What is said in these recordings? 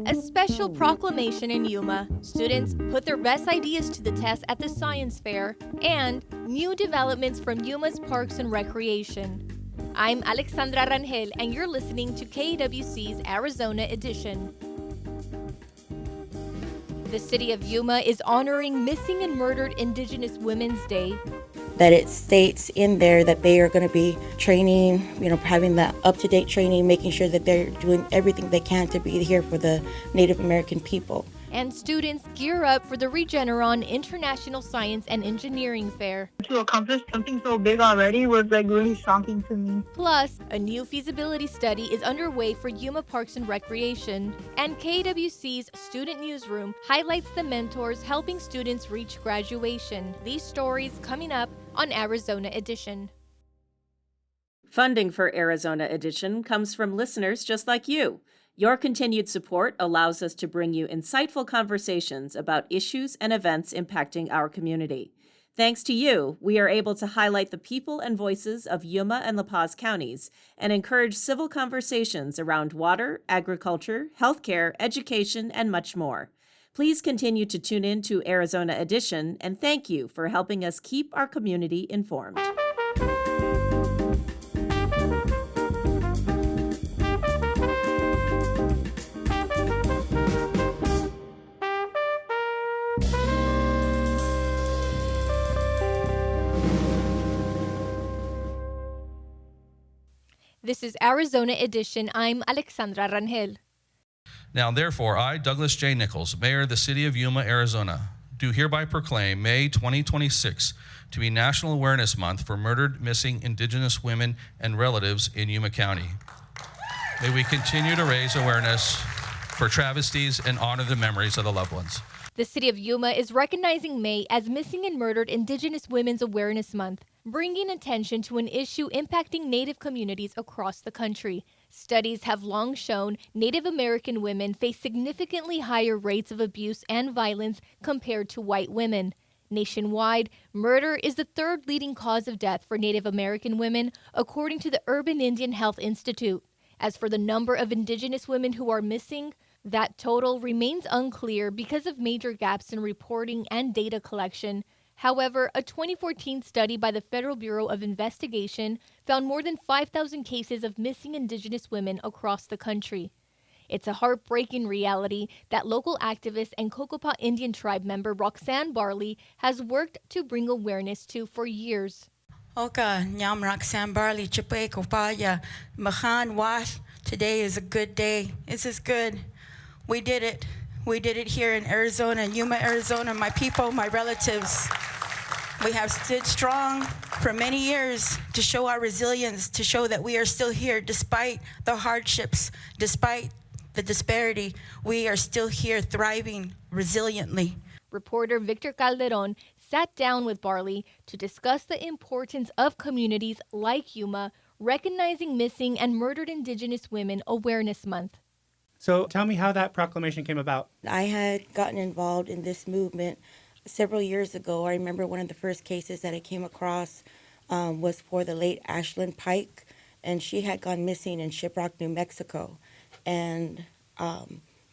A special proclamation in Yuma. Students put their best ideas to the test at the science fair, and new developments from Yuma's Parks and Recreation. I'm Alexandra Rangel, and you're listening to KWC's Arizona Edition. The city of Yuma is honoring Missing and Murdered Indigenous Women's Day. That it states in there that they are going to be training, having that up-to-date training, making sure that they're doing everything they can to be here for the Native American people. And students gear up for the Regeneron International Science and Engineering Fair. To accomplish something so big already was really shocking to me. Plus, a new feasibility study is underway for Yuma Parks and Recreation. And KWC's Student Newsroom highlights the mentors helping students reach graduation. These stories coming up on Arizona Edition. Funding for Arizona Edition comes from listeners just like you. Your continued support allows us to bring you insightful conversations about issues and events impacting our community. Thanks to you, we are able to highlight the people and voices of Yuma and La Paz counties and encourage civil conversations around water, agriculture, healthcare, education, and much more. Please continue to tune in to Arizona Edition, and thank you for helping us keep our community informed. This is Arizona Edition. I'm Alexandra Rangel. Now, therefore, I, Douglas J. Nichols, Mayor of the City of Yuma, Arizona, do hereby proclaim May 2026 to be National Awareness Month for murdered, missing Indigenous women and relatives in Yuma County. May we continue to raise awareness for travesties and honor the memories of the loved ones. The City of Yuma is recognizing May as Missing and Murdered Indigenous Women's Awareness Month, bringing attention to an issue impacting Native communities across the country. Studies have long shown Native American women face significantly higher rates of abuse and violence compared to white women. Nationwide, murder is the third leading cause of death for Native American women, according to the Urban Indian Health Institute. As for the number of Indigenous women who are missing, that total remains unclear because of major gaps in reporting and data collection. However, a 2014 study by the Federal Bureau of Investigation found more than 5,000 cases of missing Indigenous women across the country. It's a heartbreaking reality that local activist and Cocopah Indian tribe member Roxanne Barley has worked to bring awareness to for years. Oka, Nyam Roxanne Barley, Chipe Kopaya, Mahan Wash. Today is a good day. This is good. We did it. We did it here in Arizona, Yuma, Arizona. My people, my relatives. We have stood strong for many years to show our resilience, to show that we are still here despite the hardships, despite the disparity. We are still here thriving resiliently. Reporter Victor Calderon sat down with Barley to discuss the importance of communities like Yuma recognizing Missing and Murdered Indigenous Women Awareness Month. So tell me how that proclamation came about. I had gotten involved in this movement several years ago. I remember one of the first cases that I came across was for the late Ashlyn Pike, and she had gone missing in Shiprock, New Mexico. And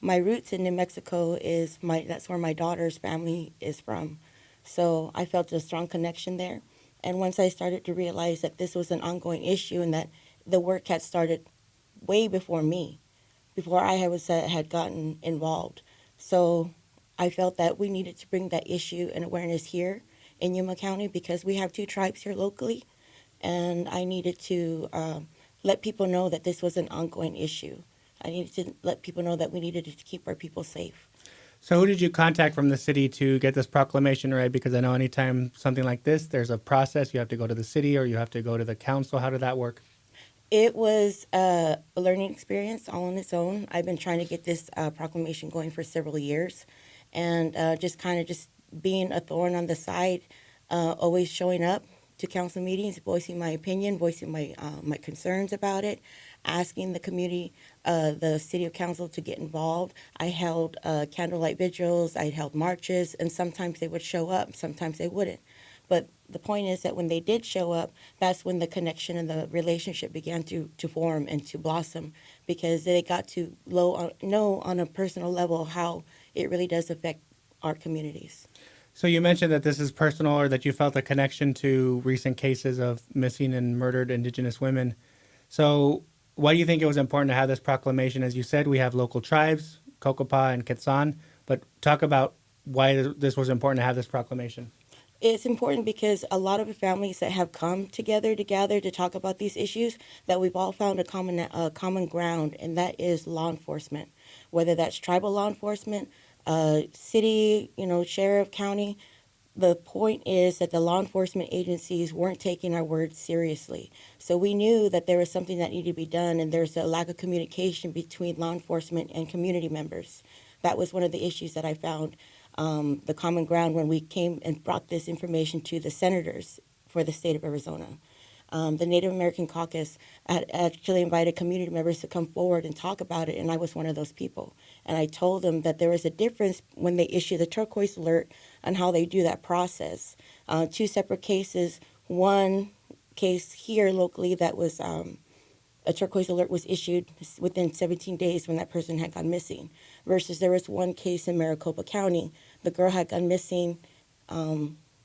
my roots in New Mexico that's where my daughter's family is from. So I felt a strong connection there. And once I started to realize that this was an ongoing issue and that the work had started way before me, before I had gotten involved. So I felt that we needed to bring that issue and awareness here in Yuma County because we have two tribes here locally, and I needed to let people know that this was an ongoing issue. I needed to let people know that we needed to keep our people safe. So who did you contact from the city to get this proclamation read? Because I know anytime something like this, there's a process. You have to go to the city or you have to go to the council. How did that work? It was a learning experience all on its own. I've been trying to get this proclamation going for several years, and just being a thorn on the side, always showing up to council meetings, voicing my opinion, voicing my concerns about it, asking the community, the city of council to get involved. I held candlelight vigils, I held marches, and sometimes they would show up, sometimes they wouldn't. But the point is that when they did show up, that's when the connection and the relationship began to form and to blossom, because they got to know on a personal level how it really does affect our communities. So you mentioned that this is personal, or that you felt a connection to recent cases of missing and murdered Indigenous women. So why do you think it was important to have this proclamation? As you said, we have local tribes, Cocopah and Quetzan, but talk about why this was important to have this proclamation. It's important because a lot of the families that have come together to gather to talk about these issues, that we've all found a common ground, and that is law enforcement, whether that's tribal law enforcement, city, sheriff, county. The point is that the law enforcement agencies weren't taking our words seriously. So we knew that there was something that needed to be done, and there's a lack of communication between law enforcement and community members. That was one of the issues that I found, the common ground when we came and brought this information to the senators for the state of Arizona. The Native American Caucus had actually invited community members to come forward and talk about it, and I was one of those people. And I told them that there was a difference when they issue the turquoise alert on how they do that process. Two separate cases. One case here locally that was a turquoise alert was issued within 17 days when that person had gone missing, versus there was one case in Maricopa County. The girl had gone missing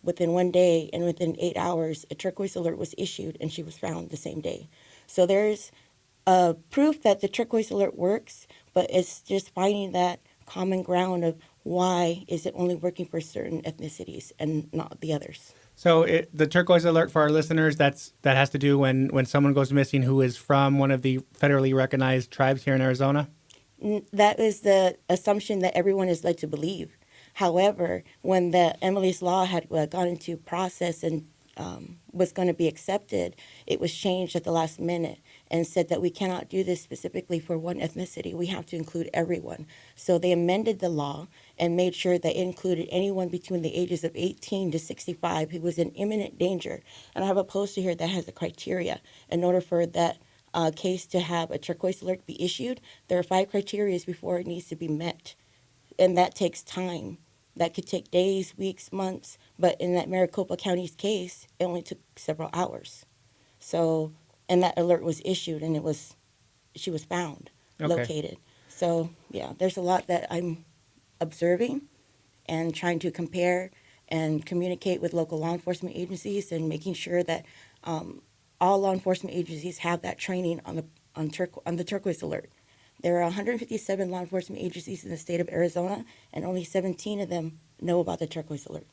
within 1 day, and within 8 hours, a turquoise alert was issued, and she was found the same day. So there's proof that the turquoise alert works, but it's just finding that common ground of why is it only working for certain ethnicities and not the others. So the turquoise alert, for our listeners, that has to do when someone goes missing who is from one of the federally recognized tribes here in Arizona? That is the assumption that everyone is led to believe. However, when the Emily's Law had gone into process and was going to be accepted, it was changed at the last minute and said that we cannot do this specifically for one ethnicity. We have to include everyone. So they amended the law and made sure that it included anyone between the ages of 18 to 65 who was in imminent danger. And I have a poster here that has the criteria. In order for that case to have a turquoise alert be issued, there are 5 criteria before it needs to be met. And that takes time. That could take days, weeks, months. But in that Maricopa County's case, it only took several hours. So, and that alert was issued, and she was found, located. So, yeah, there's a lot that I'm observing and trying to compare and communicate with local law enforcement agencies, and making sure that all law enforcement agencies have that training on the turquoise alert. There are 157 law enforcement agencies in the state of Arizona, and only 17 of them know about the turquoise alert.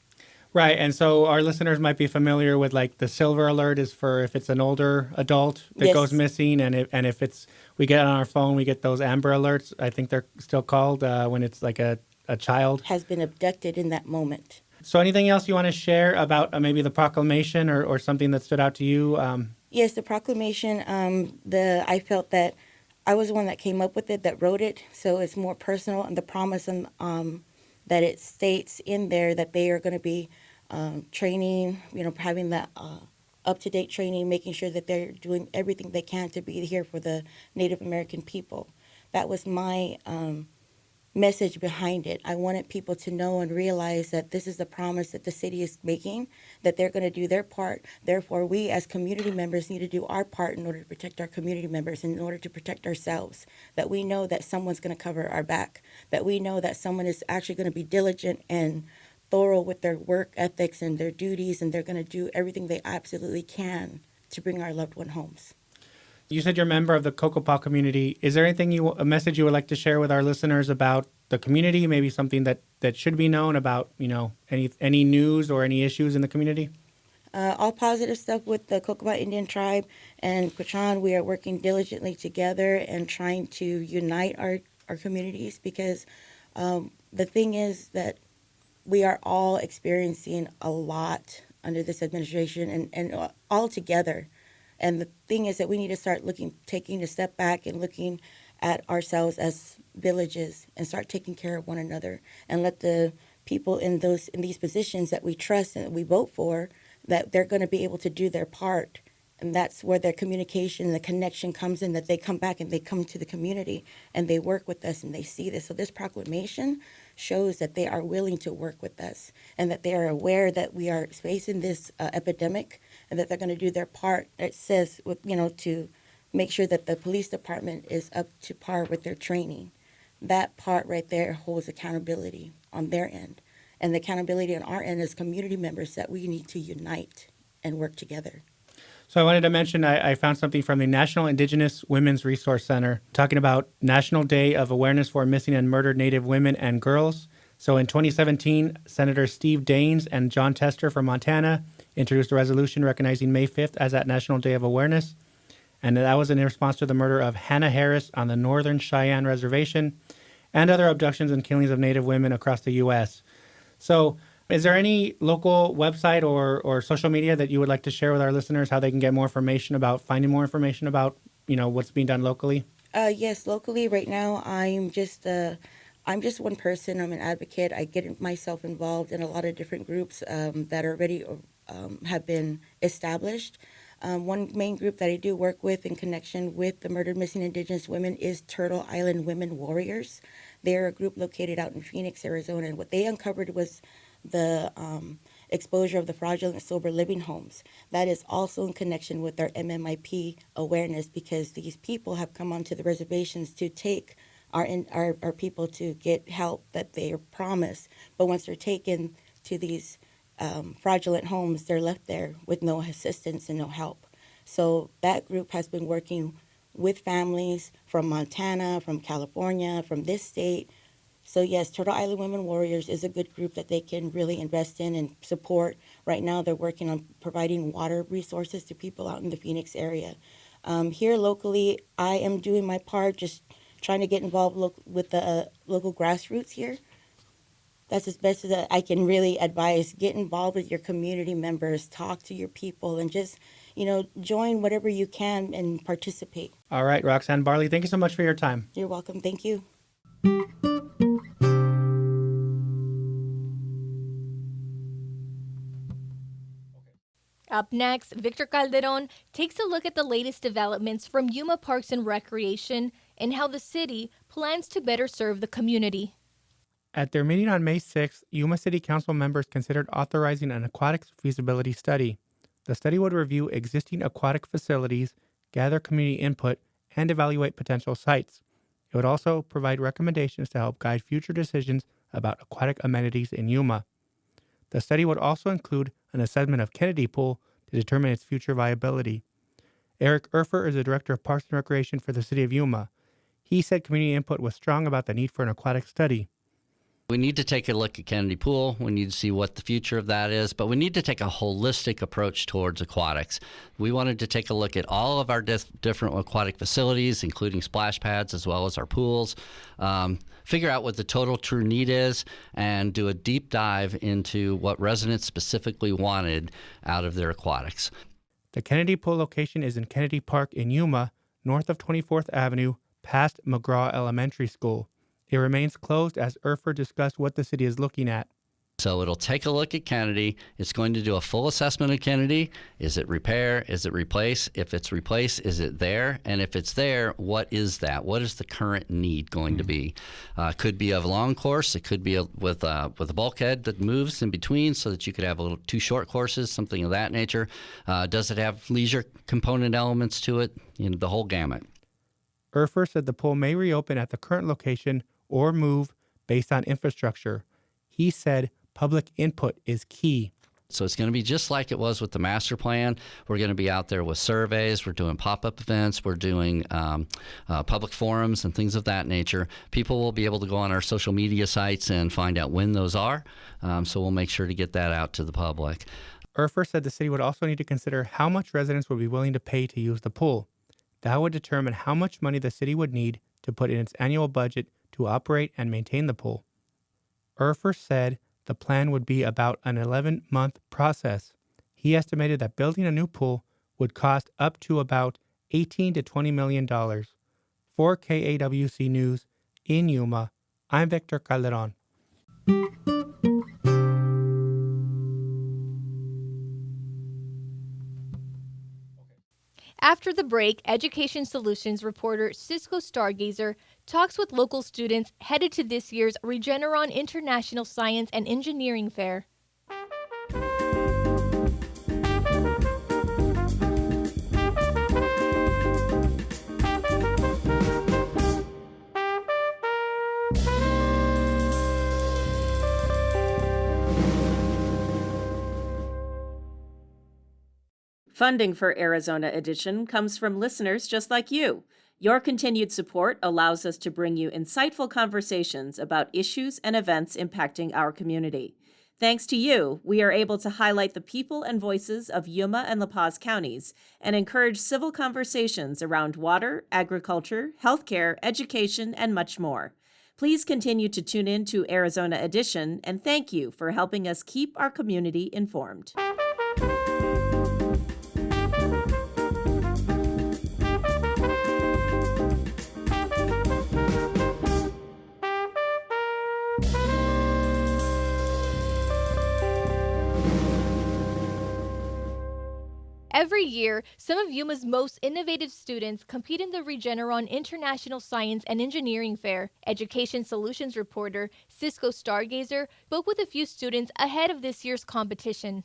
Right, and so our listeners might be familiar with, like, the silver alert is for if it's an older adult that goes missing, and if it's, we get on our phone, we get those amber alerts, I think they're still called, when it's like a child has been abducted in that moment. So anything else you want to share about maybe the proclamation or something that stood out to you? Yes, the proclamation, I felt that I was the one that came up with it, that wrote it, so it's more personal, and the promise that it states in there that they are going to be training, having that up-to-date training, making sure that they're doing everything they can to be here for the Native American people. That was my message behind it. I wanted people to know and realize that this is the promise that the city is making, that they're going to do their part. Therefore, we as community members need to do our part in order to protect our community members, and in order to protect ourselves, that we know that someone's going to cover our back, that we know that someone is actually going to be diligent and thorough with their work ethics and their duties, and they're going to do everything they absolutely can to bring our loved one homes. You said you're a member of the Cocopah community. Is there a message you would like to share with our listeners about the community? Maybe something that should be known about, any news or any issues in the community? All positive stuff with the Cocopah Indian tribe and Quechan. We are working diligently together and trying to unite our communities, because the thing is that we are all experiencing a lot under this administration and all together. And the thing is that we need to start taking a step back and looking at ourselves as villages and start taking care of one another, and let the people in these positions that we trust and that we vote for, that they're going to be able to do their part. And that's where their communication and the connection comes in, that they come back and they come to the community and they work with us and they see this. So this proclamation shows that they are willing to work with us and that they are aware that we are facing this epidemic and that they're going to do their part. It says, to make sure that the police department is up to par with their training. That part right there holds accountability on their end. And the accountability on our end as community members that we need to unite and work together. So I wanted to mention I found something from the National Indigenous Women's Resource Center talking about National Day of Awareness for Missing and Murdered Native Women and Girls. So in 2017, Senator Steve Daines and John Tester from Montana introduced a resolution recognizing May 5th as that National Day of Awareness. And that was in response to the murder of Hannah Harris on the Northern Cheyenne Reservation and other abductions and killings of Native women across the U.S. So is there any local website or social media that you would like to share with our listeners, how they can get more information about, finding more information about, what's being done locally? Yes, locally right now, I'm just one person. I'm an advocate. I get myself involved in a lot of different groups that already have been established. One main group that I do work with in connection with the murdered missing Indigenous women is Turtle Island Women Warriors. They're a group located out in Phoenix, Arizona, and what they uncovered was the exposure of the fraudulent sober living homes. That is also in connection with our MMIP awareness, because these people have come onto the reservations to take our people to get help that they are promised. But once they're taken to these fraudulent homes, they're left there with no assistance and no help. So that group has been working with families from Montana, from California, from this state. So yes, Turtle Island Women Warriors is a good group that they can really invest in and support. Right now they're working on providing water resources to people out in the Phoenix area. Here locally, I am doing my part, just trying to get involved with the local grassroots here. That's as best as I can really advise. Get involved with your community members, talk to your people, and just, join whatever you can and participate. All right, Roxanne Barley, thank you so much for your time. You're welcome. Thank you. Up next, Victor Calderon takes a look at the latest developments from Yuma Parks and Recreation and how the city plans to better serve the community. At their meeting on May 6th, Yuma City Council members considered authorizing an aquatics feasibility study. The study would review existing aquatic facilities, gather community input, and evaluate potential sites. It would also provide recommendations to help guide future decisions about aquatic amenities in Yuma. The study would also include an assessment of Kennedy Pool to determine its future viability. Eric Erfer is the Director of Parks and Recreation for the City of Yuma. He said community input was strong about the need for an aquatic study. We need to take a look at Kennedy Pool. We need to see what the future of that is, but we need to take a holistic approach towards aquatics. We wanted to take a look at all of our different aquatic facilities, including splash pads as well as our pools, figure out what the total true need is, and do a deep dive into what residents specifically wanted out of their aquatics. The Kennedy Pool location is in Kennedy Park in Yuma, north of 24th Avenue, past McGraw Elementary School. It remains closed as Erfer discussed what the city is looking at. So it'll take a look at Kennedy. It's going to do a full assessment of Kennedy. Is it repair? Is it replace? If it's replace, is it there? And if it's there, what is that? What is the current need going to be? Could be a long course. It could be with a bulkhead that moves in between so that you could have two short courses, something of that nature. Does it have leisure component elements to it? The whole gamut. Erfer said the pool may reopen at the current location or move based on infrastructure. He said public input is key. So it's going to be just like it was with the master plan. We're going to be out there with surveys. We're doing pop-up events. We're doing public forums and things of that nature. People will be able to go on our social media sites and find out when those are. So we'll make sure to get that out to the public. Erfer said the city would also need to consider how much residents would be willing to pay to use the pool. That would determine how much money the city would need to put in its annual budget to operate and maintain the pool. Erfer said the plan would be about an 11-month process. He estimated that building a new pool would cost up to about $18 to $20 million. For KAWC News in Yuma, I'm Victor Calderon. After the break, Education Solutions reporter Cisco Stargazer talks with local students headed to this year's Regeneron International Science and Engineering Fair. Funding for Arizona Edition comes from listeners just like you. Your continued support allows us to bring you insightful conversations about issues and events impacting our community. Thanks to you, we are able to highlight the people and voices of Yuma and La Paz counties and encourage civil conversations around water, agriculture, healthcare, education, and much more. Please continue to tune in to Arizona Edition, and thank you for helping us keep our community informed. Every year, some of Yuma's most innovative students compete in the Regeneron International Science and Engineering Fair. Education Solutions reporter Cisco Stargazer spoke with a few students ahead of this year's competition.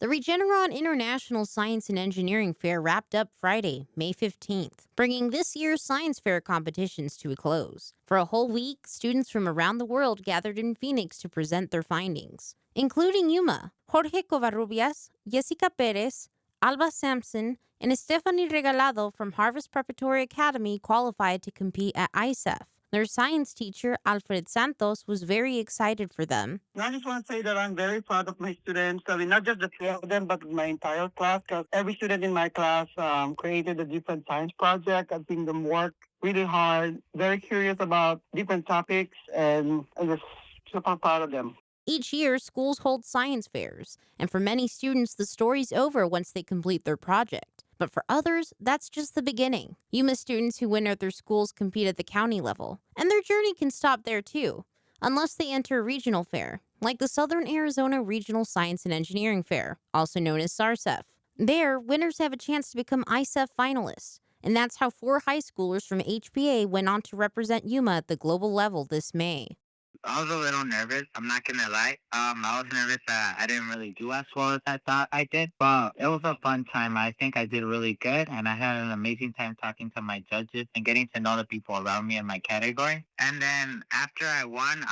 The Regeneron International Science and Engineering Fair wrapped up Friday, May 15th, bringing this year's science fair competitions to a close. For a whole week, students from around the world gathered in Phoenix to present their findings, including Yuma. Jorge Covarrubias, Jessica Perez, Alba Sampson, and Stephanie Regalado from Harvest Preparatory Academy qualified to compete at ISEF. Their science teacher, Alfred Santos, was very excited for them. I just want to say that I'm very proud of my students. I mean, not just the three of them, but my entire class, because every student in my class created a different science project. I've seen them work really hard, very curious about different topics, and I'm just super proud of them. Each year, schools hold science fairs, and for many students, the story's over once they complete their project. But for others, that's just the beginning. Yuma students who win at their schools compete at the county level, and their journey can stop there too, unless they enter a regional fair, like the Southern Arizona Regional Science and Engineering Fair, also known as SARSEF. There, winners have a chance to become ISEF finalists, and that's how 4 high schoolers from HPA went on to represent Yuma at the global level this May. I was a little nervous. I'm not gonna lie. I was nervous that I didn't really do as well as I thought I did, but it was a fun time. I think I did really good, and I had an amazing time talking to my judges and getting to know the people around me in my category. And then after I won,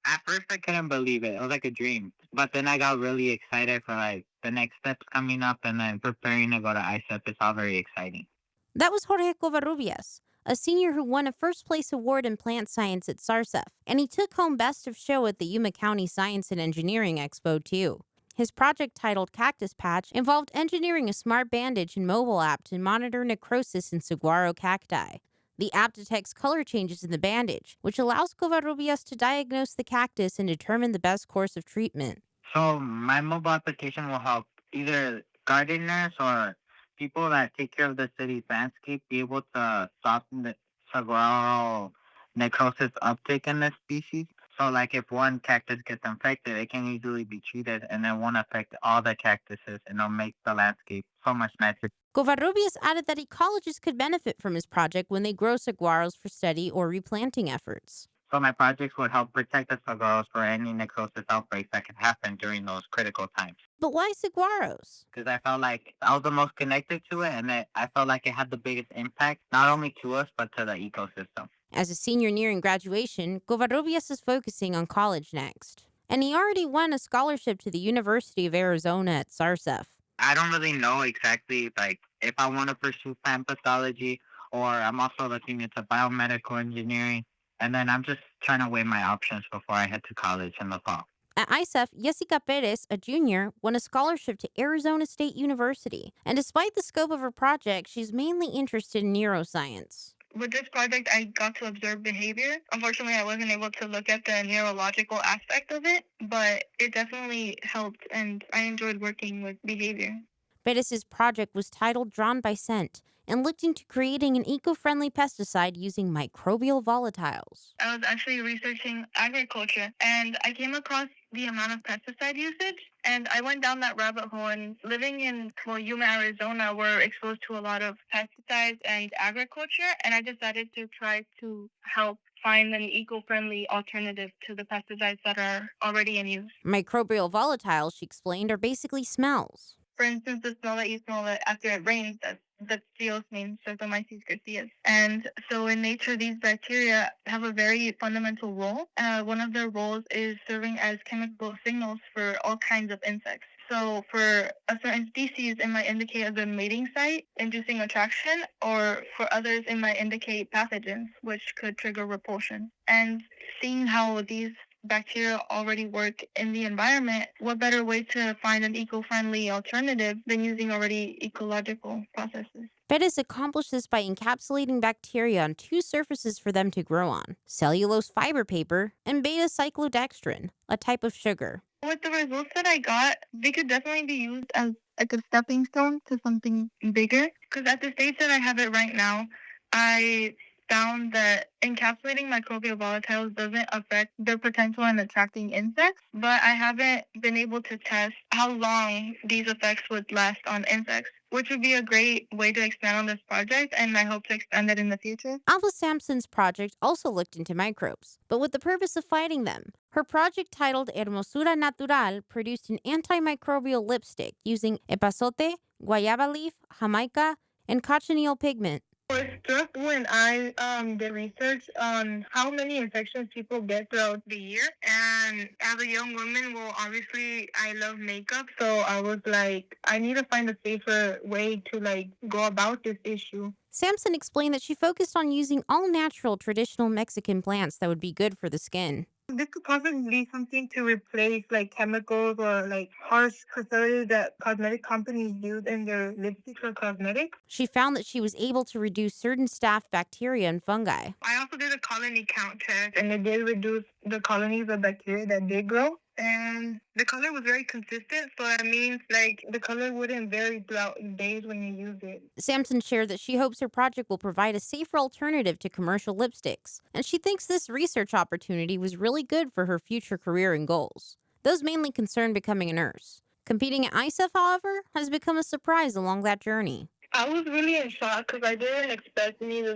at first I couldn't believe it. It was like a dream. But then I got really excited for like the next steps coming up, and then preparing to go to ISEP. It's all very exciting. That was Jorge Covarrubias, a senior who won a first-place award in plant science at SARSEF, and he took home Best of Show at the Yuma County Science and Engineering Expo, too. His project, titled Cactus Patch, involved engineering a smart bandage and mobile app to monitor necrosis in saguaro cacti. The app detects color changes in the bandage, which allows Covarrubias to diagnose the cactus and determine the best course of treatment. So my mobile application will help either gardeners or people that take care of the city's landscape be able to soften the saguaro necrosis uptake in this species. So like if one cactus gets infected, it can easily be treated and it won't affect all the cactuses, and it'll make the landscape so much nicer. Covarrubias added that ecologists could benefit from his project when they grow saguaros for study or replanting efforts. So my projects would help protect the saguaros for any necrosis outbreaks that can happen during those critical times. But why saguaros? Because I felt like I was the most connected to it, and I felt like it had the biggest impact, not only to us, but to the ecosystem. As a senior nearing graduation, Covarrubias is focusing on college next. And he already won a scholarship to the University of Arizona at SARSEF. I don't really know exactly, like, if I want to pursue plant pathology, or I'm also looking into biomedical engineering. And then I'm just trying to weigh my options before I head to college in the fall. At ISEF, Jessica Perez, a junior, won a scholarship to Arizona State University. And despite the scope of her project, she's mainly interested in neuroscience. With this project, I got to observe behavior. Unfortunately, I wasn't able to look at the neurological aspect of it, but it definitely helped, and I enjoyed working with behavior. Perez's project was titled Drawn by Scent and looked into creating an eco-friendly pesticide using microbial volatiles. I was actually researching agriculture, and I came across the amount of pesticide usage, and I went down that rabbit hole. And living in Yuma, Arizona, we're exposed to a lot of pesticides and agriculture, and I decided to try to help find an eco-friendly alternative to the pesticides that are already in use. Microbial volatiles, she explained, are basically smells. For instance, the smell that you smell after it rains, that's Theosmin, Streptomyces griseus. And so in nature, these bacteria have a very fundamental role. One of their roles is serving as chemical signals for all kinds of insects. So for a certain species, it might indicate a good mating site, inducing attraction, or for others, it might indicate pathogens, which could trigger repulsion. And seeing how these bacteria already work in the environment, what better way to find an eco-friendly alternative than using already ecological processes? Perez accomplished this by encapsulating bacteria on two surfaces for them to grow on: cellulose fiber paper and beta-cyclodextrin, a type of sugar. With the results that I got, they could definitely be used as like a stepping stone to something bigger. Because at the stage that I have it right now, I found that encapsulating microbial volatiles doesn't affect their potential in attracting insects, but I haven't been able to test how long these effects would last on insects, which would be a great way to expand on this project, and I hope to expand it in the future. Alva Sampson's project also looked into microbes, but with the purpose of fighting them. Her project, titled Hermosura Natural, produced an antimicrobial lipstick using epazote, guayaba leaf, jamaica, and cochineal pigment. I was struck when I did research on how many infections people get throughout the year. And as a young woman, well, obviously I love makeup. So I was like, I need to find a safer way to go about this issue. Sampson explained that she focused on using all-natural traditional Mexican plants that would be good for the skin. This could possibly be something to replace chemicals or harsh preservatives that cosmetic companies use in their lipsticks or cosmetics. She found that she was able to reduce certain staph bacteria and fungi. I also did a colony count test, and it did reduce the colonies of bacteria that did grow. And the color was very consistent, so that means the color wouldn't vary throughout days when you use it. Sampson shared that she hopes her project will provide a safer alternative to commercial lipsticks, and she thinks this research opportunity was really good for her future career and goals. Those mainly concerned becoming a nurse. Competing at ISEF, however, has become a surprise along that journey. I was really in shock because I didn't expect me to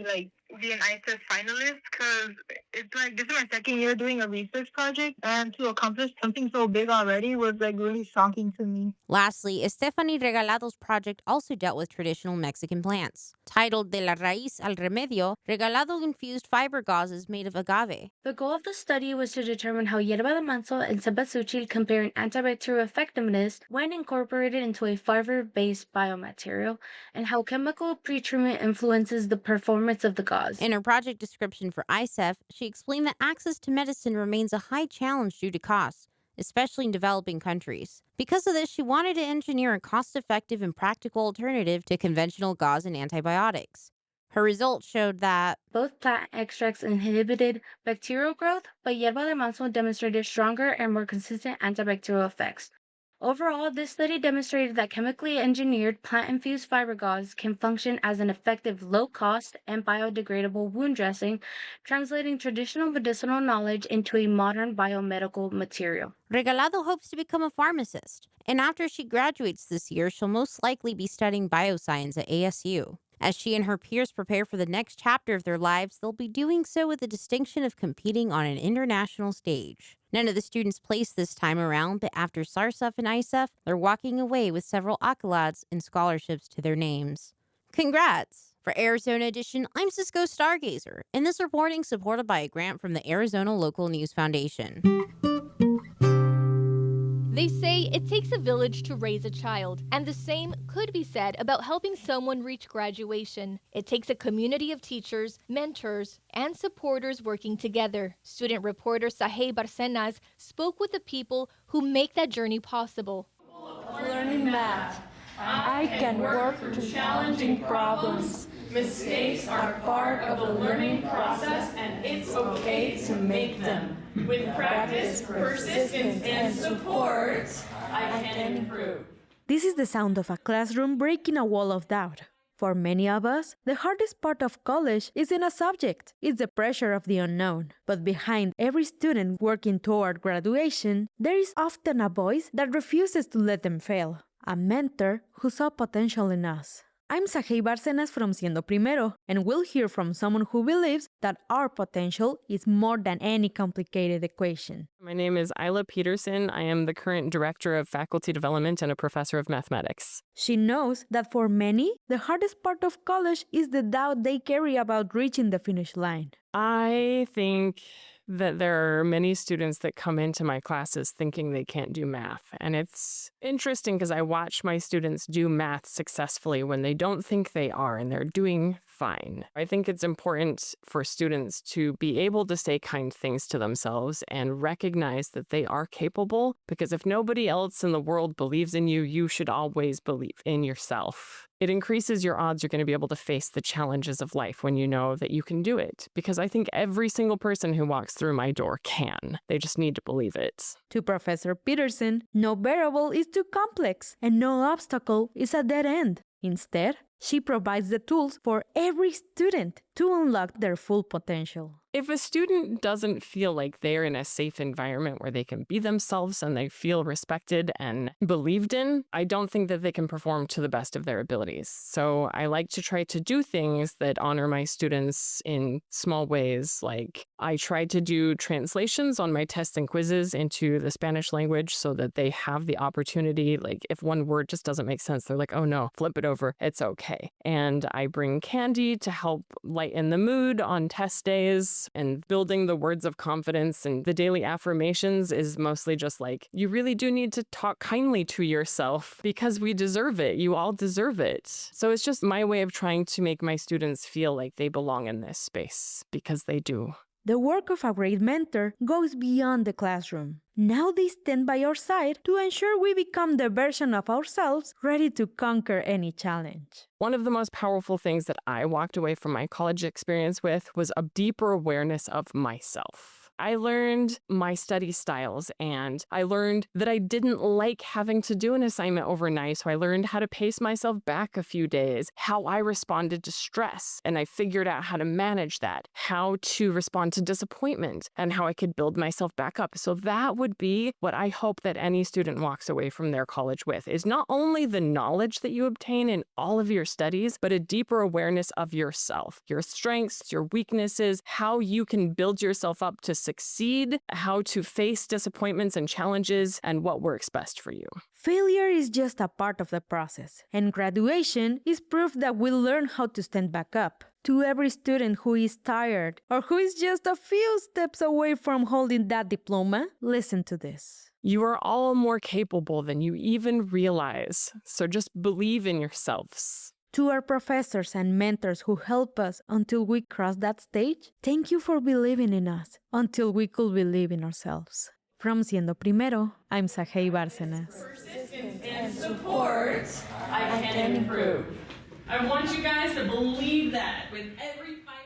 be an ISEF finalist, because it's this is my second year doing a research project, and to accomplish something so big already was really shocking to me. Lastly, Estefany Regalado's project also dealt with traditional Mexican plants. Titled De la Raíz al Remedio, Regalado infused fiber gauzes made of agave. The goal of the study was to determine how yerba de manso and cempasúchil compare in antibacterial effectiveness when incorporated into a fiber-based biomaterial, and how chemical pretreatment influences the performance of the gauze. In her project description for ISEF, she explained that access to medicine remains a high challenge due to costs, especially in developing countries. Because of this, she wanted to engineer a cost-effective and practical alternative to conventional gauze and antibiotics. Her results showed that both plant extracts inhibited bacterial growth, but yerba de manso demonstrated stronger and more consistent antibacterial effects. Overall, this study demonstrated that chemically engineered plant-infused fiber gauze can function as an effective low-cost and biodegradable wound dressing, translating traditional medicinal knowledge into a modern biomedical material. Regalado hopes to become a pharmacist, and after she graduates this year, she'll most likely be studying bioscience at ASU. As she and her peers prepare for the next chapter of their lives, they'll be doing so with the distinction of competing on an international stage. None of the students placed this time around, but after SARSEF and ISEF, they're walking away with several accolades and scholarships to their names. Congrats! For Arizona Edition, I'm Cisco Stargazer, and this reporting supported by a grant from the Arizona Local News Foundation. They say it takes a village to raise a child, and the same could be said about helping someone reach graduation. It takes a community of teachers, mentors, and supporters working together. Student reporter Sahey Barcenas spoke with the people who make that journey possible. Learning math, I can work through challenging problems. Mistakes are part of the learning process, and it's okay to make them. With practice, persistence, and support, I can improve. This is the sound of a classroom breaking a wall of doubt. For many of us, the hardest part of college isn't a subject, it's the pressure of the unknown. But behind every student working toward graduation, there is often a voice that refuses to let them fail, a mentor who saw potential in us. I'm Sajei Bárcenas from Siendo Primero, and we'll hear from someone who believes that our potential is more than any complicated equation. My name is Isla Peterson. I am the current Director of Faculty Development and a Professor of Mathematics. She knows that for many, the hardest part of college is the doubt they carry about reaching the finish line. I think that there are many students that come into my classes thinking they can't do math. And it's interesting because I watch my students do math successfully when they don't think they are, and they're doing fine. I think it's important for students to be able to say kind things to themselves and recognize that they are capable, because if nobody else in the world believes in you, you should always believe in yourself. It increases your odds you're going to be able to face the challenges of life when you know that you can do it. Because I think every single person who walks through my door can. They just need to believe it. To Professor Peterson, no variable is too complex, and no obstacle is a dead end. Instead, she provides the tools for every student to unlock their full potential. If a student doesn't feel like they're in a safe environment where they can be themselves and they feel respected and believed in, I don't think that they can perform to the best of their abilities. So I like to try to do things that honor my students in small ways. Like I try to do translations on my tests and quizzes into the Spanish language so that they have the opportunity, like if one word just doesn't make sense, they're like, oh no, flip it over, it's okay. And I bring candy to help lighten the mood on test days. And building the words of confidence and the daily affirmations is mostly just like, you really do need to talk kindly to yourself because we deserve it. You all deserve it. So it's just my way of trying to make my students feel like they belong in this space, because they do. The work of a great mentor goes beyond the classroom. Now they stand by our side to ensure we become the version of ourselves ready to conquer any challenge. One of the most powerful things that I walked away from my college experience with was a deeper awareness of myself. I learned my study styles, and I learned that I didn't like having to do an assignment overnight, so I learned how to pace myself back a few days, how I responded to stress, and I figured out how to manage that, how to respond to disappointment, and how I could build myself back up. So that would be what I hope that any student walks away from their college with, is not only the knowledge that you obtain in all of your studies, but a deeper awareness of yourself, your strengths, your weaknesses, how you can build yourself up to succeed, how to face disappointments and challenges, and what works best for you. Failure is just a part of the process, and graduation is proof that we'll learn how to stand back up. To every student who is tired or who is just a few steps away from holding that diploma, listen to this. You are all more capable than you even realize, so just believe in yourselves. To our professors and mentors who help us until we cross that stage, thank you for believing in us until we could believe in ourselves. From Siendo Primero, I'm Sajei Bárcenas. Persistence and support, I can improve. I want you guys to believe that with every fiber.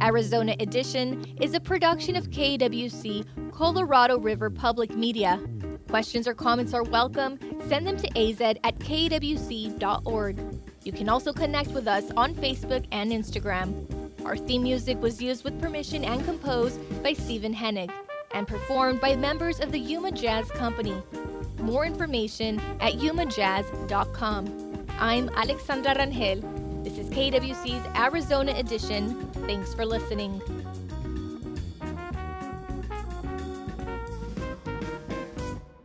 Arizona Edition is a production of KWC, Colorado River Public Media. Questions or comments are welcome. Send them to az@kwc.org. You can also connect with us on Facebook and Instagram. Our theme music was used with permission and composed by Stephen Hennig and performed by members of the Yuma Jazz Company. More information at yumajazz.com. I'm Alexandra Rangel. This is KWC's Arizona Edition. Thanks for listening.